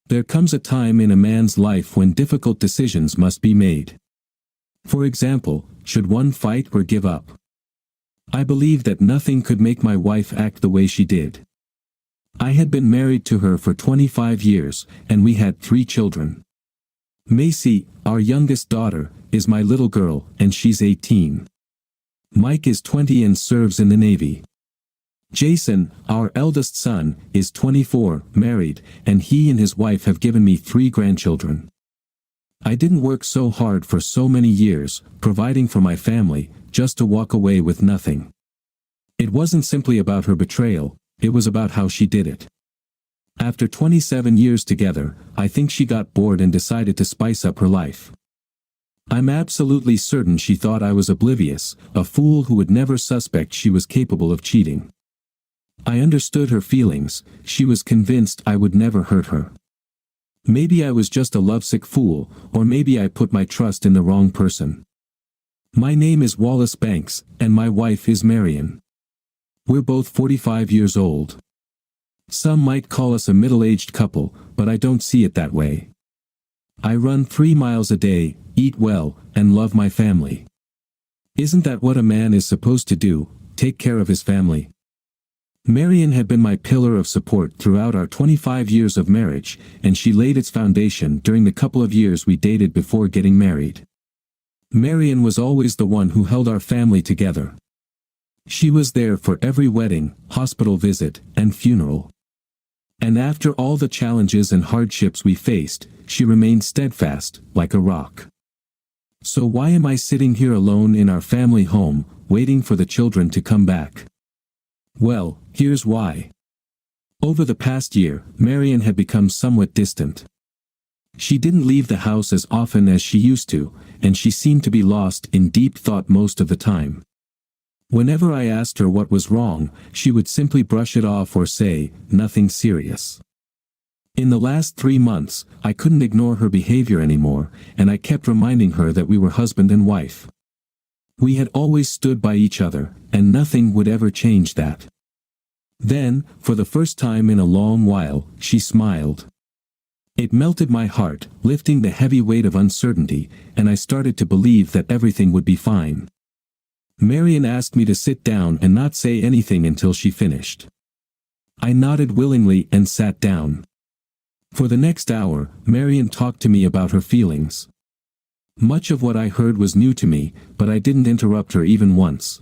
There comes a time in a man's life when difficult decisions must be made. For example, should one fight or give up? I believe that nothing could make my wife act the way she did. I had been married to her for 25 years, and we had 3 children. Macy, our youngest daughter, is my little girl, and she's 18. Mike is 20 and serves in the Navy. Jason, our eldest son, is 24, married, and he and his wife have given me 3 grandchildren. I didn't work so hard for so many years, providing for my family, just to walk away with nothing. It wasn't simply about her betrayal, it was about how she did it. After 27 years together, I think she got bored and decided to spice up her life. I'm absolutely certain she thought I was oblivious, a fool who would never suspect she was capable of cheating. I understood her feelings, she was convinced I would never hurt her. Maybe I was just a lovesick fool, or maybe I put my trust in the wrong person. My name is Wallace Banks, and my wife is Marion. We're both 45 years old. Some might call us a middle-aged couple, but I don't see it that way. I run 3 miles a day, eat well, and love my family. Isn't that what a man is supposed to do, take care of his family? Marion had been my pillar of support throughout our 25 years of marriage, and she laid its foundation during the couple of years we dated before getting married. Marion was always the one who held our family together. She was there for every wedding, hospital visit, and funeral. And after all the challenges and hardships we faced, she remained steadfast, like a rock. So why am I sitting here alone in our family home, waiting for the children to come back? Well, here's why. Over the past year, Marion had become somewhat distant. She didn't leave the house as often as she used to, and she seemed to be lost in deep thought most of the time. Whenever I asked her what was wrong, she would simply brush it off or say, "Nothing serious." In the last 3 months, I couldn't ignore her behavior anymore, and I kept reminding her that we were husband and wife. We had always stood by each other, and nothing would ever change that. Then, for the first time in a long while, she smiled. It melted my heart, lifting the heavy weight of uncertainty, and I started to believe that everything would be fine. Marion asked me to sit down and not say anything until she finished. I nodded willingly and sat down. For the next hour, Marion talked to me about her feelings. Much of what I heard was new to me, but I didn't interrupt her even once.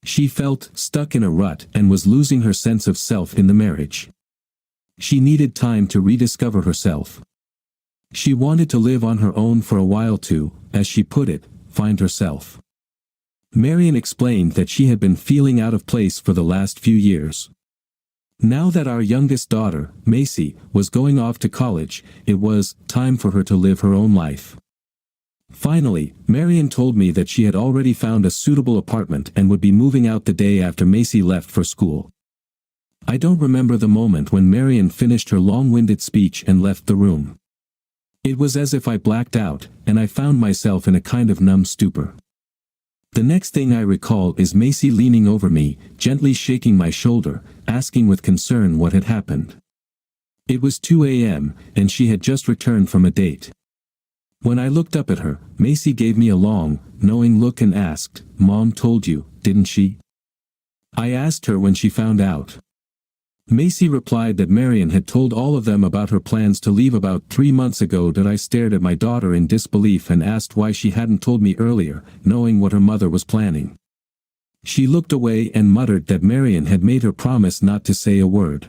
She felt stuck in a rut and was losing her sense of self in the marriage. She needed time to rediscover herself. She wanted to live on her own for a while to, as she put it, find herself. Marion explained that she had been feeling out of place for the last few years. Now that our youngest daughter, Macy, was going off to college, it was time for her to live her own life. Finally, Marion told me that she had already found a suitable apartment and would be moving out the day after Macy left for school. I don't remember the moment when Marion finished her long-winded speech and left the room. It was as if I blacked out, and I found myself in a kind of numb stupor. The next thing I recall is Macy leaning over me, gently shaking my shoulder, asking with concern what had happened. It was 2 a.m., and she had just returned from a date. When I looked up at her, Macy gave me a long, knowing look and asked, "Mom told you, didn't she?" I asked her when she found out. Macy replied that Marion had told all of them about her plans to leave about 3 months ago. That I stared at my daughter in disbelief and asked why she hadn't told me earlier, knowing what her mother was planning. She looked away and muttered that Marion had made her promise not to say a word.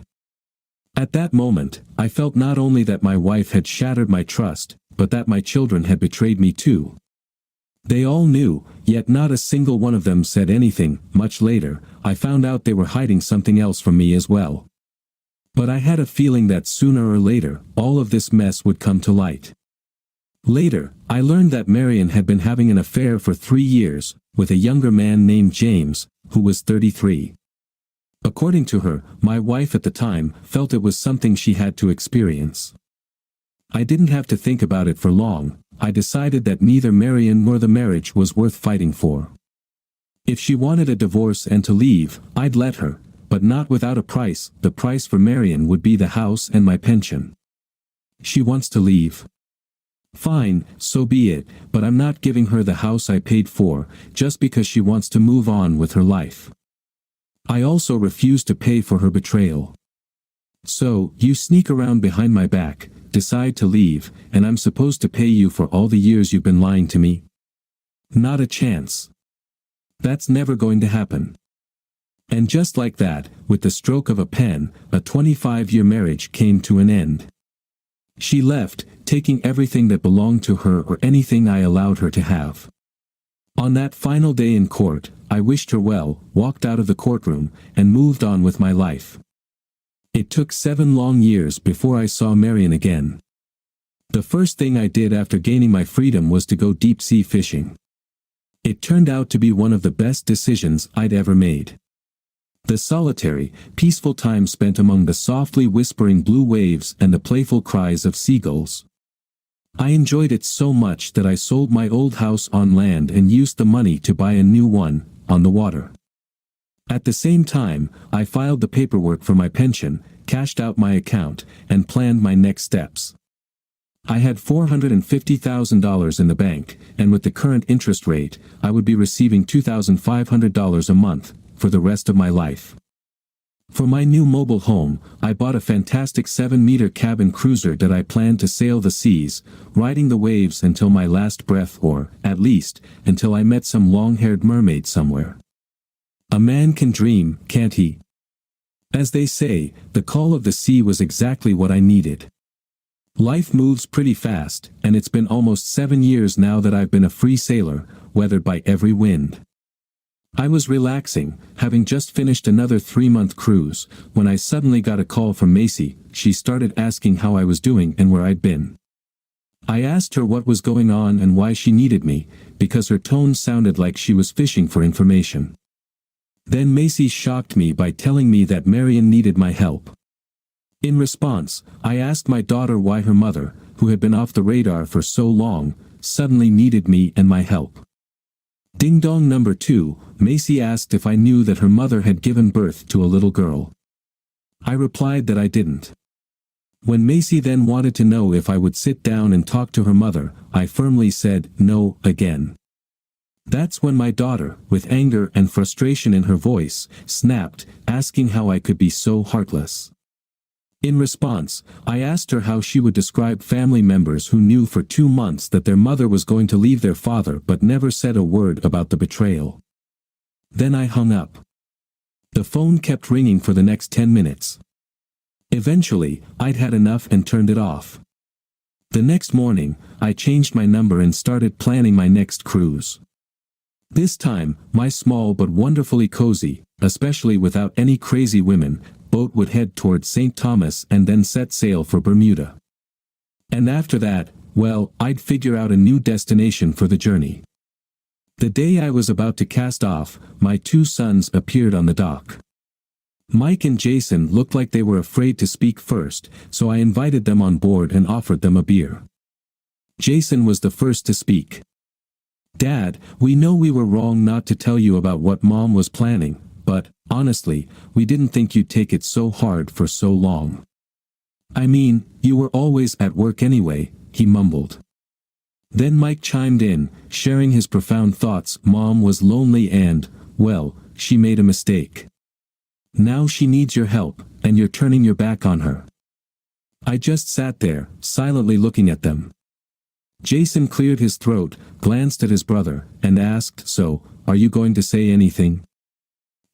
At that moment, I felt not only that my wife had shattered my trust, but that my children had betrayed me too. They all knew, yet not a single one of them said anything. Much later, I found out they were hiding something else from me as well. But I had a feeling that sooner or later, all of this mess would come to light. Later, I learned that Marion had been having an affair for 3 years, with a younger man named James, who was 33. According to her, my wife at the time felt it was something she had to experience. I didn't have to think about it for long. I decided that neither Marion nor the marriage was worth fighting for. If she wanted a divorce and to leave, I'd let her, but not without a price. The price for Marion would be the house and my pension. She wants to leave. Fine, so be it, but I'm not giving her the house I paid for, just because she wants to move on with her life. I also refuse to pay for her betrayal. So, you sneak around behind my back, decide to leave, and I'm supposed to pay you for all the years you've been lying to me? Not a chance. That's never going to happen. And just like that, with the stroke of a pen, a 25-year marriage came to an end. She left, taking everything that belonged to her or anything I allowed her to have. On that final day in court, I wished her well, walked out of the courtroom, and moved on with my life. It took 7 long years before I saw Marion again. The first thing I did after gaining my freedom was to go deep-sea fishing. It turned out to be one of the best decisions I'd ever made. The solitary, peaceful time spent among the softly whispering blue waves and the playful cries of seagulls. I enjoyed it so much that I sold my old house on land and used the money to buy a new one, on the water. At the same time, I filed the paperwork for my pension, cashed out my account, and planned my next steps. I had $450,000 in the bank, and with the current interest rate, I would be receiving $2,500 a month, for the rest of my life. For my new mobile home, I bought a fantastic 7-meter cabin cruiser that I planned to sail the seas, riding the waves until my last breath or, at least, until I met some long-haired mermaid somewhere. A man can dream, can't he? As they say, the call of the sea was exactly what I needed. Life moves pretty fast, and it's been almost 7 years now that I've been a free sailor, weathered by every wind. I was relaxing, having just finished another 3-month cruise, when I suddenly got a call from Macy. She started asking how I was doing and where I'd been. I asked her what was going on and why she needed me, because her tone sounded like she was fishing for information. Then Macy shocked me by telling me that Marion needed my help. In response, I asked my daughter why her mother, who had been off the radar for so long, suddenly needed me and my help. Ding dong number 2, Macy asked if I knew that her mother had given birth to a little girl. I replied that I didn't. When Macy then wanted to know if I would sit down and talk to her mother, I firmly said no again. That's when my daughter, with anger and frustration in her voice, snapped, asking how I could be so heartless. In response, I asked her how she would describe family members who knew for 2 months that their mother was going to leave their father but never said a word about the betrayal. Then I hung up. The phone kept ringing for the next 10 minutes. Eventually, I'd had enough and turned it off. The next morning, I changed my number and started planning my next cruise. This time, my small but wonderfully cozy, especially without any crazy women, boat would head toward St. Thomas and then set sail for Bermuda. And after that, well, I'd figure out a new destination for the journey. The day I was about to cast off, my 2 sons appeared on the dock. Mike and Jason looked like they were afraid to speak first, so I invited them on board and offered them a beer. Jason was the first to speak. "Dad, we know we were wrong not to tell you about what Mom was planning, but, honestly, we didn't think you'd take it so hard for so long. I mean, you were always at work anyway," he mumbled. Then Mike chimed in, sharing his profound thoughts. "Mom was lonely and, well, she made a mistake. Now she needs your help, and you're turning your back on her." I just sat there, silently looking at them. Jason cleared his throat, glanced at his brother, and asked, "So, are you going to say anything?"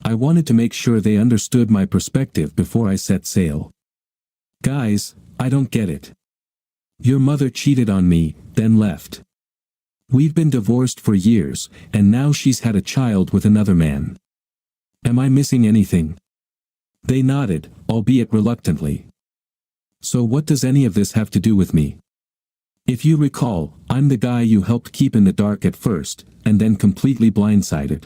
I wanted to make sure they understood my perspective before I set sail. "Guys, I don't get it. Your mother cheated on me, then left. We've been divorced for years, and now she's had a child with another man. Am I missing anything?" They nodded, albeit reluctantly. "So what does any of this have to do with me? If you recall, I'm the guy you helped keep in the dark at first, and then completely blindsided.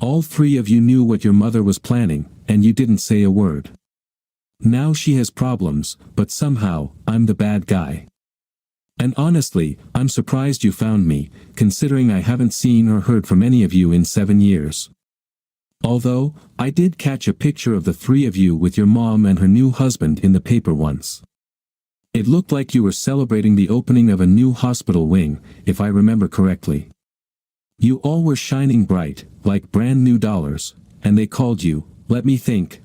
All 3 of you knew what your mother was planning, and you didn't say a word. Now she has problems, but somehow, I'm the bad guy. And honestly, I'm surprised you found me, considering I haven't seen or heard from any of you in 7 years. Although, I did catch a picture of the 3 of you with your mom and her new husband in the paper once. It looked like you were celebrating the opening of a new hospital wing, if I remember correctly. You all were shining bright, like brand new dollars, and they called you, let me think,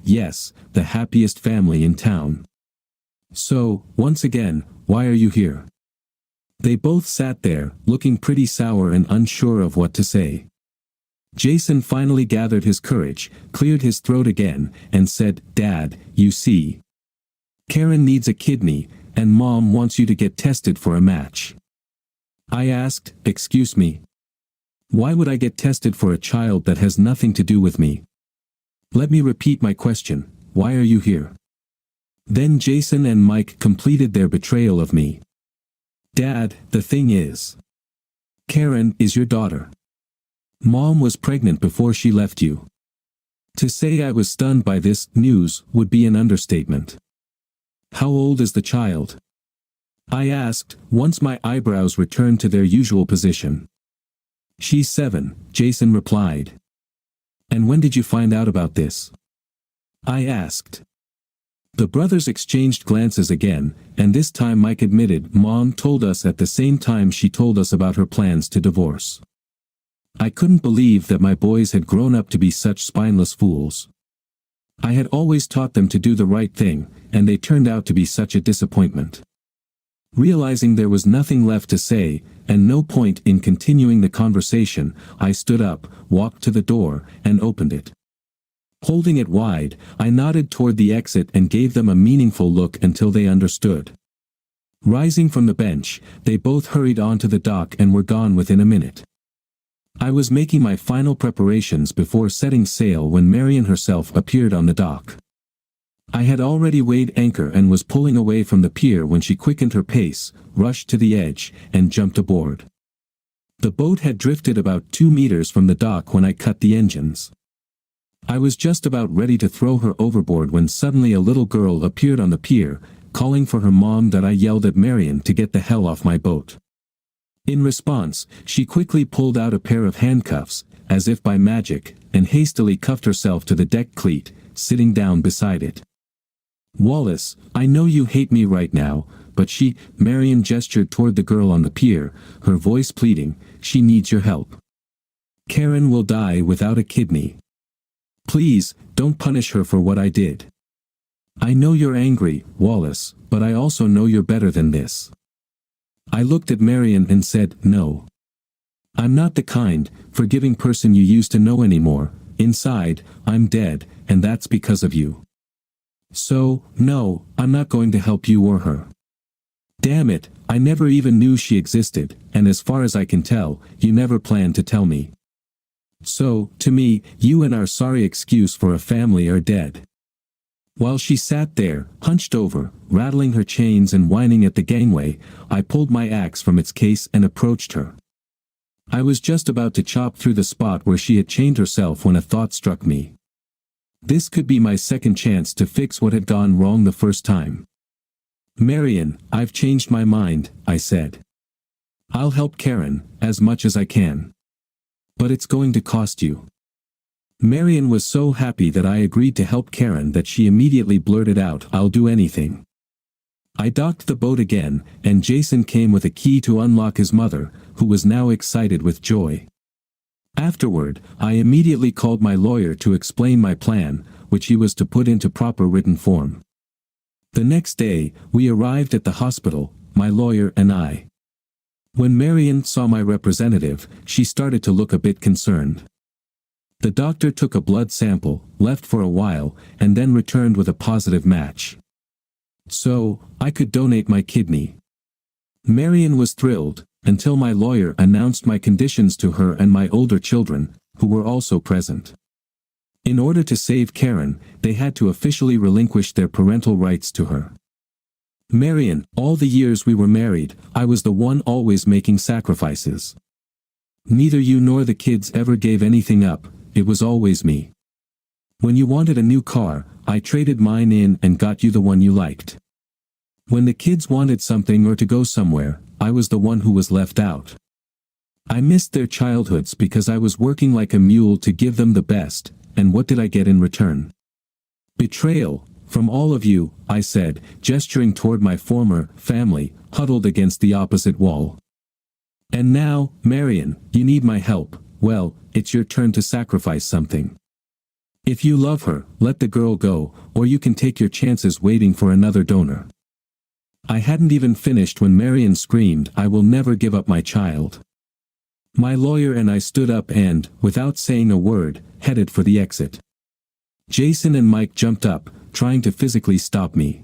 yes, the happiest family in town. So, once again, why are you here? They both sat there, looking pretty sour and unsure of what to say. Jason finally gathered his courage, cleared his throat again, and said, Dad, you see. Karen needs a kidney, and Mom wants you to get tested for a match. I asked, excuse me? Why would I get tested for a child that has nothing to do with me? Let me repeat my question, why are you here? Then Jason and Mike completed their betrayal of me. Dad, the thing is, Karen is your daughter. Mom was pregnant before she left you. To say I was stunned by this news would be an understatement. How old is the child? I asked, once my eyebrows returned to their usual position. She's 7, Jason replied. And when did you find out about this? I asked. The brothers exchanged glances again, and this time Mike admitted Mom told us at the same time she told us about her plans to divorce. I couldn't believe that my boys had grown up to be such spineless fools. I had always taught them to do the right thing, and they turned out to be such a disappointment. Realizing there was nothing left to say, and no point in continuing the conversation, I stood up, walked to the door, and opened it. Holding it wide, I nodded toward the exit and gave them a meaningful look until they understood. Rising from the bench, they both hurried onto the dock and were gone within a minute. I was making my final preparations before setting sail when Marian herself appeared on the dock. I had already weighed anchor and was pulling away from the pier when she quickened her pace, rushed to the edge, and jumped aboard. The boat had drifted about 2 meters from the dock when I cut the engines. I was just about ready to throw her overboard when suddenly a little girl appeared on the pier, calling for her mom. That I yelled at Marian to get the hell off my boat. In response, she quickly pulled out a pair of handcuffs, as if by magic, and hastily cuffed herself to the deck cleat, sitting down beside it. Wallace, I know you hate me right now, but Marian gestured toward the girl on the pier, her voice pleading, she needs your help. Karen will die without a kidney. Please, don't punish her for what I did. I know you're angry, Wallace, but I also know you're better than this. I looked at Marian and said, no. I'm not the kind, forgiving person you used to know anymore. Inside, I'm dead, and that's because of you. So, no, I'm not going to help you or her. Damn it, I never even knew she existed, and as far as I can tell, you never planned to tell me. So, to me, you and our sorry excuse for a family are dead. While she sat there, hunched over, rattling her chains and whining at the gangway, I pulled my axe from its case and approached her. I was just about to chop through the spot where she had chained herself when a thought struck me. This could be my second chance to fix what had gone wrong the first time. Marian, I've changed my mind, I said. I'll help Karen, as much as I can. But it's going to cost you. Marian was so happy that I agreed to help Karen that she immediately blurted out, I'll do anything. I docked the boat again, and Jason came with a key to unlock his mother, who was now excited with joy. Afterward, I immediately called my lawyer to explain my plan, which he was to put into proper written form. The next day, we arrived at the hospital, my lawyer and I. When Marian saw my representative, she started to look a bit concerned. The doctor took a blood sample, left for a while, and then returned with a positive match. So, I could donate my kidney. Marian was thrilled, until my lawyer announced my conditions to her and my older children, who were also present. In order to save Karen, they had to officially relinquish their parental rights to her. Marian, all the years we were married, I was the one always making sacrifices. Neither you nor the kids ever gave anything up, it was always me. When you wanted a new car, I traded mine in and got you the one you liked. When the kids wanted something or to go somewhere, I was the one who was left out. I missed their childhoods because I was working like a mule to give them the best, and what did I get in return? Betrayal, From all of you, I said, gesturing toward my former family, huddled against the opposite wall. And now, Marion, you need my help. Well, it's your turn to sacrifice something. If you love her, let the girl go, or you can take your chances waiting for another donor. I hadn't even finished when Marion screamed, I will never give up my child. My lawyer and I stood up and, without saying a word, headed for the exit. Jason and Mike jumped up, trying to physically stop me.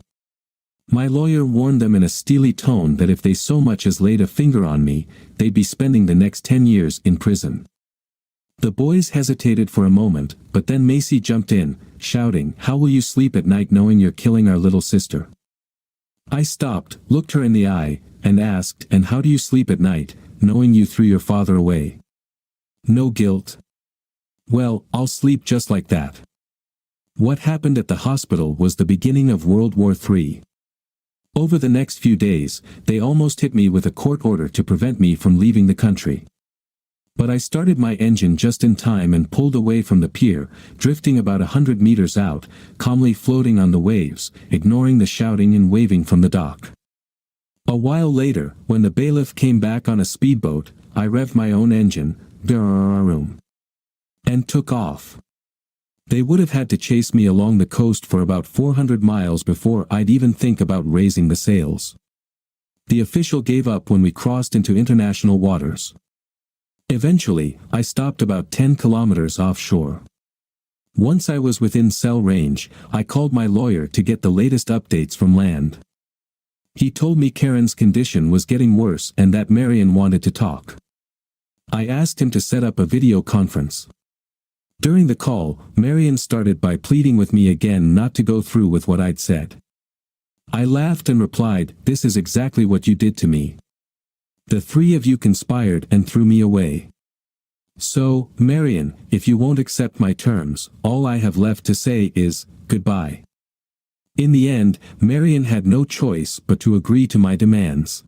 My lawyer warned them in a steely tone that if they so much as laid a finger on me, they'd be spending the next 10 years in prison. The boys hesitated for a moment, but then Macy jumped in, shouting, how will you sleep at night knowing you're killing our little sister? I stopped, looked her in the eye, and asked, and how do you sleep at night, knowing you threw your father away? No guilt. Well, I'll sleep just like that. What happened at the hospital was the beginning of World War III. Over the next few days, they almost hit me with a court order to prevent me from leaving the country. But I started my engine just in time and pulled away from the pier, drifting about 100 meters out, calmly floating on the waves, ignoring the shouting and waving from the dock. A while later, when the bailiff came back on a speedboat, I revved my own engine, and took off. They would have had to chase me along the coast for about 400 miles before I'd even think about raising the sails. The official gave up when we crossed into international waters. Eventually, I stopped about 10 kilometers offshore. Once I was within cell range, I called my lawyer to get the latest updates from land. He told me Karen's condition was getting worse and that Marion wanted to talk. I asked him to set up a video conference. During the call, Marion started by pleading with me again not to go through with what I'd said. I laughed and replied, this is exactly what you did to me. The three of you conspired and threw me away. So, Marion, if you won't accept my terms, all I have left to say is, goodbye. In the end, Marion had no choice but to agree to my demands.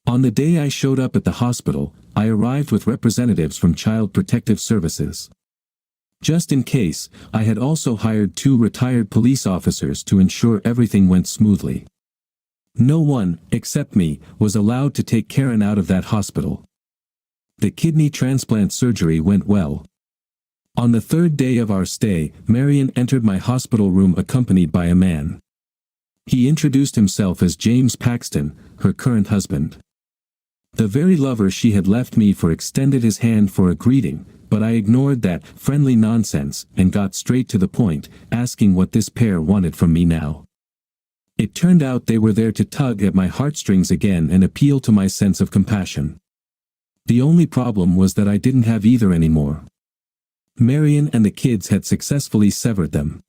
On the day I showed up at the hospital, I arrived with representatives from Child Protective Services. Just in case, I had also hired 2 retired police officers to ensure everything went smoothly. No one, except me, was allowed to take Karen out of that hospital. The kidney transplant surgery went well. On the 3rd day of our stay, Marion entered my hospital room accompanied by a man. He introduced himself as James Paxton, her current husband. The very lover she had left me for extended his hand for a greeting, but I ignored that friendly nonsense and got straight to the point, asking what this pair wanted from me now. It turned out they were there to tug at my heartstrings again and appeal to my sense of compassion. The only problem was that I didn't have either anymore. Marion and the kids had successfully severed them.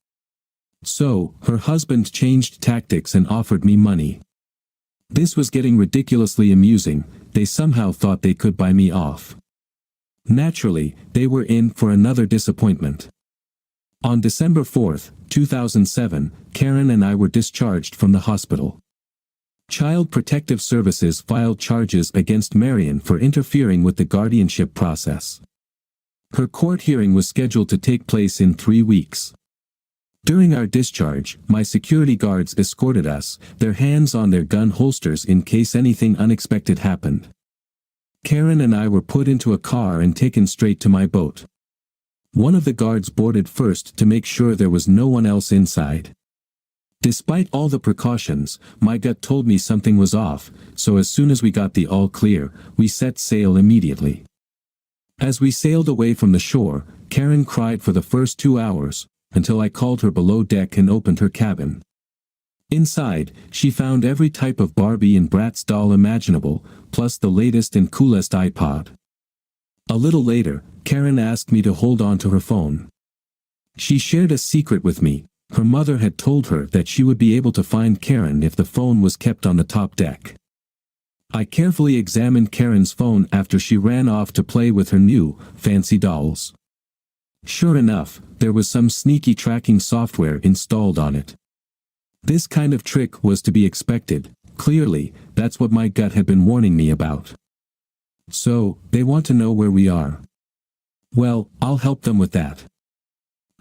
So, her husband changed tactics and offered me money. This was getting ridiculously amusing. They somehow thought they could buy me off. Naturally, they were in for another disappointment. On December 4, 2007, Karen and I were discharged from the hospital. Child Protective Services filed charges against Marion for interfering with the guardianship process. Her court hearing was scheduled to take place in 3 weeks. During our discharge, my security guards escorted us, their hands on their gun holsters in case anything unexpected happened. Karen and I were put into a car and taken straight to my boat. One of the guards boarded first to make sure there was no one else inside. Despite all the precautions, my gut told me something was off, so as soon as we got the all clear, we set sail immediately. As we sailed away from the shore, Karen cried for the first 2 hours, until I called her below deck and opened her cabin. Inside, she found every type of Barbie and Bratz doll imaginable, plus the latest and coolest iPod. A little later, Karen asked me to hold on to her phone. She shared a secret with me. Her mother had told her that she would be able to find Karen if the phone was kept on the top deck. I carefully examined Karen's phone after she ran off to play with her new, fancy dolls. Sure enough, there was some sneaky tracking software installed on it. This kind of trick was to be expected. Clearly, that's what my gut had been warning me about. So, they want to know where we are. Well, I'll help them with that.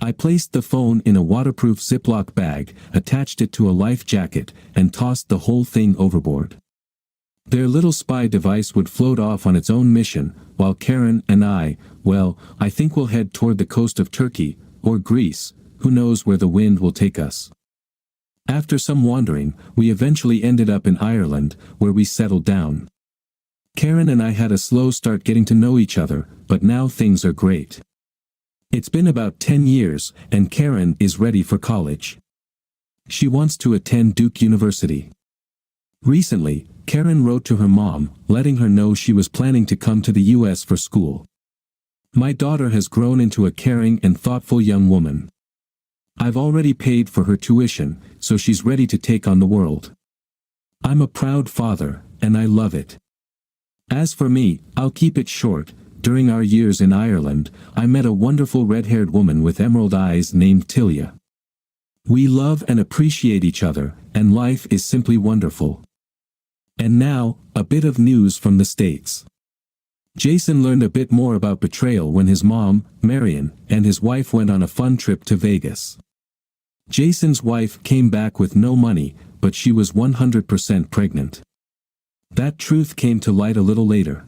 I placed the phone in a waterproof Ziploc bag, attached it to a life jacket, and tossed the whole thing overboard. Their little spy device would float off on its own mission, while Karen and I think we'll head toward the coast of Turkey, or Greece, who knows where the wind will take us. After some wandering, we eventually ended up in Ireland, where we settled down. Karen and I had a slow start getting to know each other, but now things are great. It's been about 10 years, and Karen is ready for college. She wants to attend Duke University. Recently, Karen wrote to her mom, letting her know she was planning to come to the US for school. My daughter has grown into a caring and thoughtful young woman. I've already paid for her tuition, so she's ready to take on the world. I'm a proud father, and I love it. As for me, I'll keep it short. During our years in Ireland, I met a wonderful red-haired woman with emerald eyes named Tilia. We love and appreciate each other, and life is simply wonderful. And now, a bit of news from the States. Jason learned a bit more about betrayal when his mom, Marion, and his wife went on a fun trip to Vegas. Jason's wife came back with no money, but she was 100% pregnant. That truth came to light a little later.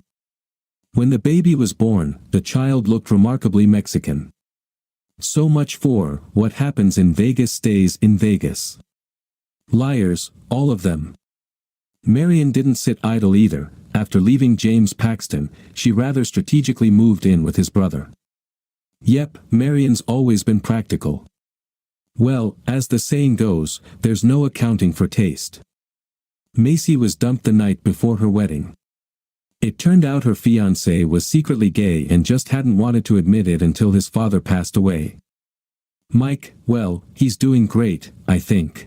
When the baby was born, the child looked remarkably Mexican. So much for what happens in Vegas stays in Vegas. Liars, all of them. Marion didn't sit idle either. After leaving James Paxton, she rather strategically moved in with his brother. Yep, Marion's always been practical. Well, as the saying goes, there's no accounting for taste. Macy was dumped the night before her wedding. It turned out her fiancé was secretly gay and just hadn't wanted to admit it until his father passed away. Mike, well, he's doing great, I think.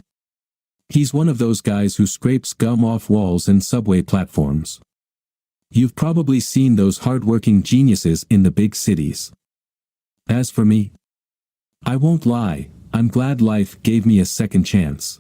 He's one of those guys who scrapes gum off walls and subway platforms. You've probably seen those hard-working geniuses in the big cities. As for me, I won't lie, I'm glad life gave me a second chance.